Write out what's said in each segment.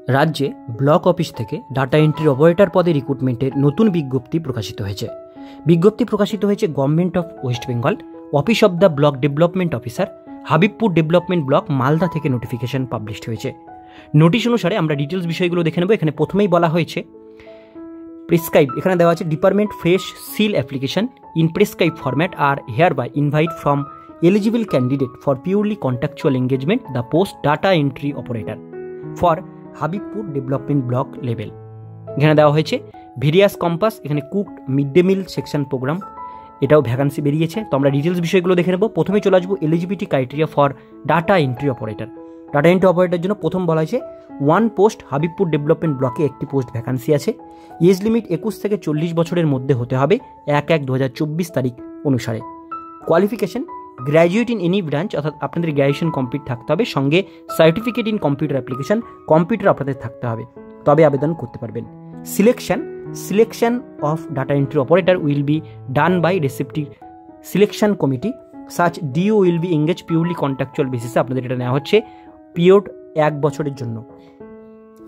রাজ্যে block office থেকে data entry operator পদে রিক্রুটমেন্টের নতুন বিজ্ঞপ্তি প্রকাশিত হয়েছে। বিজ্ঞপ্তি প্রকাশিত হয়েছে government of West Bengal, office of the block development officer, Habibpur development block, Malda থেকে নোটিফিকেশন পাবলিশড হয়েছে। নোটিশ অনুসারে আমরা ডিটেলস বিষয়গুলো দেখে নেব। এখানে প্রথমেই বলা হয়েছে প্রেসক্রাইব, এখানে দেওয়া আছে department fresh seal application in prescribe format are hereby invite from eligible candidate for purely contractual engagement the post data entry operator for Habibpur development block level. এখানে দেওয়া হয়েছে ভেরিয়াস কম্পাস, এখানে cooked mid day meal section programme, এটাও vacancy বেরিয়েছে। তো আমরা details বিষয়গুলো দেখে নেব। প্রথমে চলে আসবো eligibility criteria for data entry operator. Data entry অপারেটরের জন্য প্রথম বলা হয়েছে 1 পোস্ট হাবিবপুর ডেভেলপমেন্ট ব্লকে একটি পোস্ট ভ্যাকান্সি আছে। এজ লিমিট 21 থেকে 40 বছরের মধ্যে হতে হবে 1/1/2024 তারিখ অনুসারে। Qualification graduate in any branch, অর্থাৎ আপনাদের গ্র্যাজুয়েশন কমপ্লিট থাকতে হবে, সঙ্গে certificate in computer application, computer আপনাদের থাকতে হবে, তবে আবেদন করতে পারবেন। Selection of data entry operator will be done by respective selection committee, such DEO will be engage purely contractual বেসিসে। আপনাদের এটা নেওয়া হচ্ছে পিরিয়ড 1 বছরের জন্য,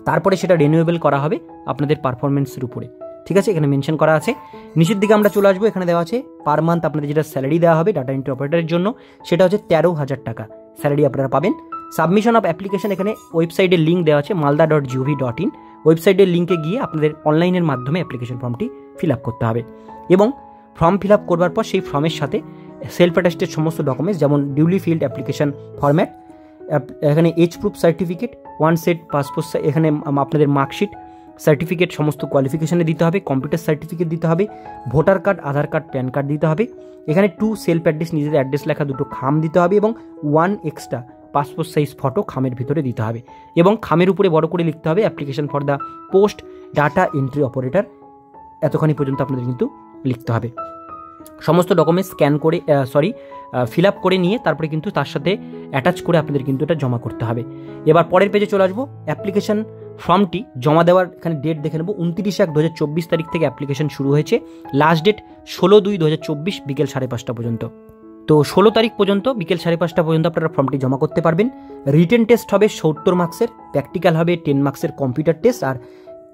তারপরে সেটা রিনিউয়েবল করা হবে আপনাদের পারফরমেন্সের উপরে। ঠিক আছে, এখানে মেনশন করা আছে। নিচের দিকে আমরা চলে আসবো, এখানে দেওয়া আছে পার মান্থ আপনাদের যেটা স্যালারি দেওয়া হবে ডাটা এন্ট্রি অপারেটরের জন্য সেটা হচ্ছে 13,000 টাকা স্যালারি আপনারা পাবেন। সাবমিশন অফ অ্যাপ্লিকেশন, এখানে ওয়েবসাইটের লিঙ্ক দেওয়া আছে malda.gov.in, ওয়েবসাইটের লিঙ্কে গিয়ে আপনাদের অনলাইনের মাধ্যমে অ্যাপ্লিকেশন ফর্মটি ফিল আপ করতে হবে এবং ফর্ম ফিল আপ করবার পর সেই ফর্মের সাথে সেলফ অ্যাটাস্টেড সমস্ত ডকুমেন্টস, যেমন ডিউলি ফিল্ড অ্যাপ্লিকেশন ফরম্যাট, এখানে age proof certificate, 1 set passport, এখানে আপনাদের মার্কশিট, সার্টিফিকেট সমস্ত কোয়ালিফিকেশানে দিতে হবে, কম্পিউটার সার্টিফিকেট দিতে হবে, ভোটার কার্ড, আধার কার্ড, প্যান কার্ড দিতে হবে। এখানে 2 সেলফ অ্যাড্রেস, নিজেদের অ্যাড্রেস লেখা 2টো খাম দিতে হবে এবং 1 এক্সট্রা পাসপোর্ট সাইজ ফটো খামের ভিতরে দিতে হবে এবং খামের উপরে বড় করে লিখতে হবে application for the post data entry operator. এতখানি পর্যন্ত আপনাদের কিন্তু লিখতে হবে। সমস্ত ডকুমেন্টস স্ক্যান করে ফিল আপ করে নিয়ে তারপরে কিন্তু তার সাথে অ্যাটাচ করে আপনাদের কিন্তু এটা জমা করতে হবে। এবার পরের পেজে চলে আসবো। অ্যাপ্লিকেশন ফর্মটি জমা দেওয়ার এখানে ডেট দেখে নেব। 29/1/2024 তারিখ থেকে অ্যাপ্লিকেশন শুরু হয়েছে। লাস্ট ডেট 16/2/2024 বিকেল 5:30 পর্যন্ত। তো 16 তারিখ পর্যন্ত বিকেল 5:30 পর্যন্ত আপনারা ফর্মটি জমা করতে পারবেন। রিটেন টেস্ট হবে 70 মার্কসের, প্র্যাকটিক্যাল হবে 10 মার্কসের কম্পিউটার টেস্ট, আর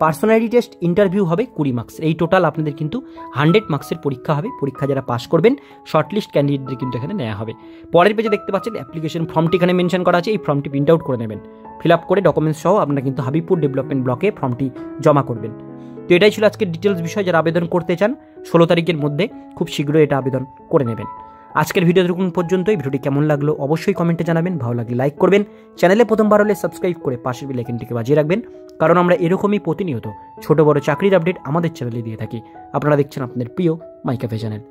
পার্সোনালিটি টেস্ট ইন্টারভিউ হবে 20 মার্কস। এই টোটাল আপনাদের কিন্তু 100 মার্কসের পরীক্ষা হবে। পরীক্ষা যারা পাস করবেন শর্টলিস্ট ক্যান্ডিডেটদের কিন্তু এখানে নেওয়া হবে। পরের পেজে দেখতে পাচ্ছেন অ্যাপ্লিকেশন ফর্মটি এখানে মেনশন করা আছে। এই ফর্মটি প্রিন্ট আউট করে নেবেন, ফিল আপ করে ডকুমেন্টস সহ আপনারা কিন্তু হাবিবপুর ডেভেলপমেন্ট ব্লকে ফর্মটি জমা করবেন। তো এটাই ছিল আজকের ডিটেলস বিষয়। যারা আবেদন করতে চান 16 তারিখের মধ্যে খুব শীঘ্রই এটা আবেদন করে নেবেন। আজকের ভিডিও দেখুন পর্যন্তই। ভিডিওটি কেমন লাগলো অবশ্যই কমেন্টে জানাবেন, ভালো লাগলে লাইক করবেন, চ্যানেলে প্রথমবার হলে সাবস্ক্রাইব করে পাশের বেল আইকনটিকে বাজিয়ে রাখবেন, কারণ আমরা এরকমই প্রতিনিয়ত ছোট বড় চাকরির আপডেট আমাদের চ্যানেলে দিয়ে থাকি। আপনারা দেখছেন আপনাদের প্রিয় মাই ক্যাফে চ্যানেল।